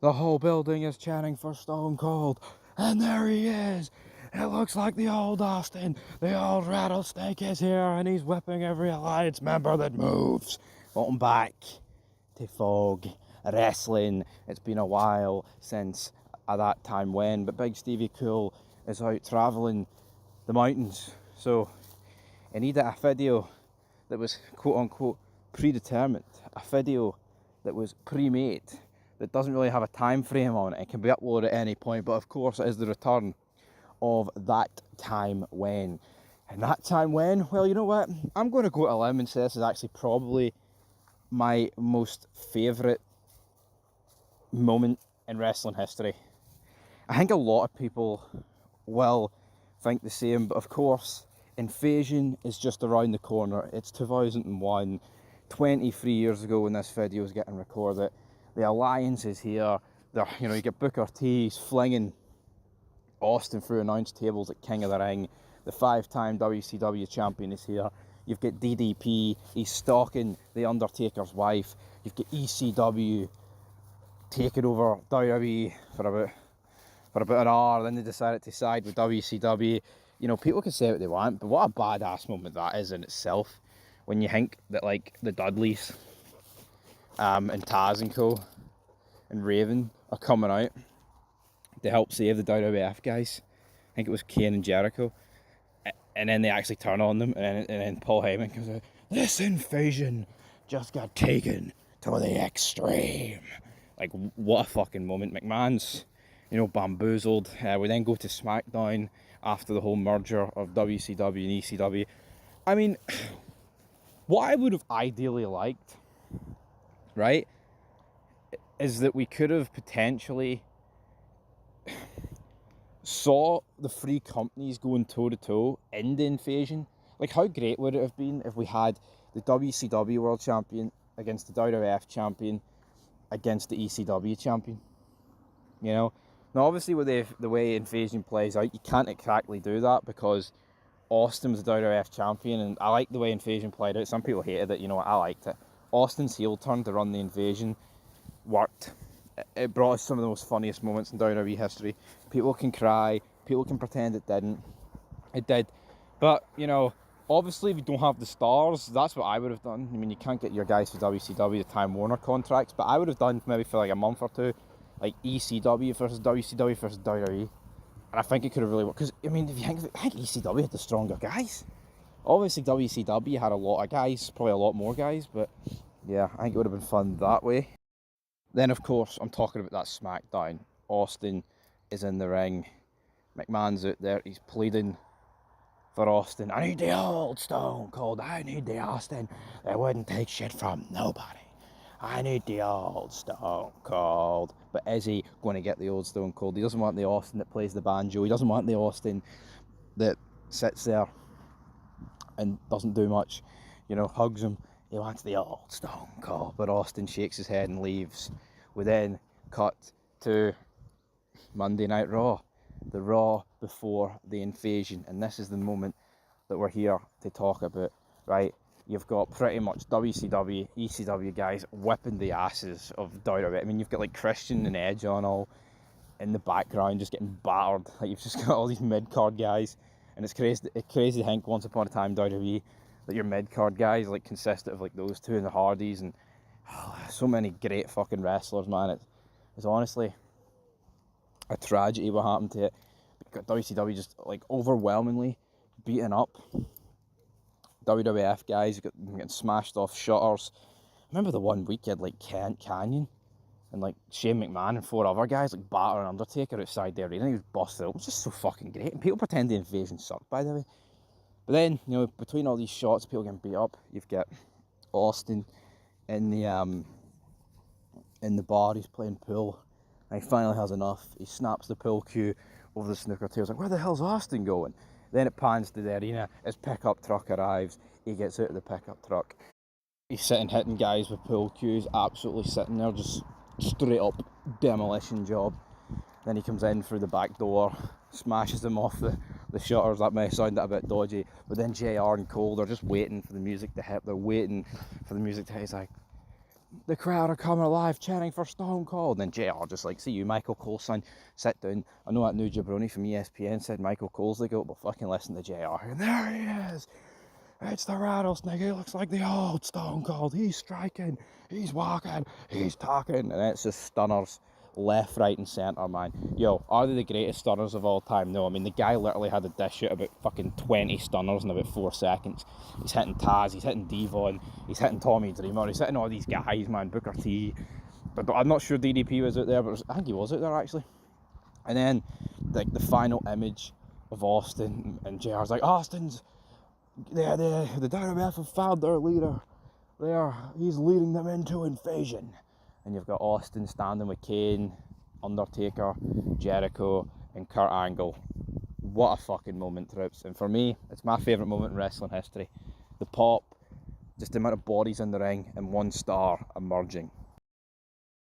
The whole building is chanting for Stone Cold. And there he is. It looks like the old Austin. The old rattlesnake is here and he's whipping every Alliance member that moves. Welcome back to Fog Wrestling. It's been a while since that time when, but Big Stevie Cool is out travelling the mountains. So I needed a video that was quote unquote predetermined. A video that was pre-made. That doesn't really have a time frame on it. It can be uploaded at any point, but of course it is the return of that time when. And that time when, well, you know what? I'm going to go to a limb and say this is actually probably my most favourite moment in wrestling history. I think a lot of people will think the same, but of course, Invasion is just around the corner. It's 2001, 23 years ago when this video is getting recorded. The Alliance is here. You get Booker T, he's flinging Austin through announce tables at King of the Ring. The 5-time WCW champion is here. You've got DDP, he's stalking The Undertaker's wife. You've got ECW taking over WWE for about an hour. Then they decided to side with WCW. People can say what they want, but what a badass moment that is in itself. When you think that, like, the Dudleys and Taz and Co and Raven are coming out to help save the WWF guys. I think it was Kane and Jericho. And then they actually turn on them, and then Paul Heyman comes out, "This invasion just got taken to the extreme." Like, what a fucking moment. McMahons, bamboozled. We then go to SmackDown after the whole merger of WCW and ECW. I mean, what I would have ideally liked, right, is that we could have potentially saw the three companies going toe-to-toe in the invasion. Like, how great would it have been if we had the WCW World Champion against the WWF Champion against the ECW Champion? Now obviously with the way Invasion plays out, you can't exactly do that because Austin was the WWF Champion, and I like the way Invasion played out. Some people hated it, I liked it. Austin's heel turn to run the Invasion worked. It brought us some of the most funniest moments in WWE history. People can cry, people can pretend it didn't. It did. But, obviously if you don't have the stars, that's what I would have done. I mean, you can't get your guys for WCW, the Time Warner contracts, but I would have done maybe for like a month or two, like ECW versus WCW versus WWE. And I think it could have really worked. Because, I mean, if you think of it, I think ECW had the stronger guys. Obviously WCW had a lot of guys, probably a lot more guys, but yeah, I think it would have been fun that way. Then, of course, I'm talking about that SmackDown. Austin is in the ring. McMahon's out there. He's pleading for Austin. "I need the old Stone Cold. I need the Austin that wouldn't take shit from nobody. I need the old Stone Cold." But is he going to get the old Stone Cold? He doesn't want the Austin that plays the banjo. He doesn't want the Austin that sits there and doesn't do much, hugs him. He wants the old Stone Cold, but Austin shakes his head and leaves. We then cut to Monday Night Raw, the Raw before the invasion, and this is the moment that we're here to talk about, right? You've got pretty much WCW, ECW guys whipping the asses of WWE. I mean, you've got like Christian and Edge on all in the background, just getting battered. Like, you've just got all these mid-card guys, and it's crazy to think once upon a time WWE that your mid-card guys like consisted of like those two and the Hardys, and so many great fucking wrestlers, man. It's honestly a tragedy what happened to it. WCW just like overwhelmingly beaten up. WWF guys getting smashed off shutters. I remember the one week you had like Canyon and like Shane McMahon and 4 other guys like battering Undertaker outside the arena. He was busted up. It was just so fucking great. And people pretend the invasion sucked, by the way. But then, between all these shots, people getting beat up, you've got Austin in the bar. He's playing pool, and he finally has enough. He snaps the pool cue over the snooker table. He's like, "Where the hell's Austin going?" Then it pans to the arena. His pickup truck arrives. He gets out of the pickup truck. He's sitting hitting guys with pool cues, absolutely sitting there, just straight up demolition job. Then he comes in through the back door, smashes them off the shutters. That may sound a bit dodgy, but then JR and Cole, they're just waiting for the music to hit. They're waiting for the music to hit. He's like, the crowd are coming alive, chanting for Stone Cold. And then JR just like, see you, Michael Cole, son, sit down. I know that new jabroni from ESPN said Michael Cole's the GOAT, but fucking listen to JR. And there he is. It's the rattlesnake. He looks like the old Stone Cold. He's striking, he's walking, he's talking. And it's just stunners left, right, and centre, man. Yo, are they the greatest stunners of all time? No, I mean, the guy literally had a dish out about fucking 20 stunners in about 4 seconds. He's hitting Taz, he's hitting Devon, he's hitting Tommy Dreamer, he's hitting all these guys, man. Booker T. But I'm not sure DDP was out there, but I think he was out there actually. And then, like, the final image of Austin, and JR's like, Austin's, the WWF have found their leader. He's leading them into invasion. And you've got Austin standing with Kane, Undertaker, Jericho, and Kurt Angle. What a fucking moment, Trips. And for me, it's my favourite moment in wrestling history. The pop, just the amount of bodies in the ring, and one star emerging.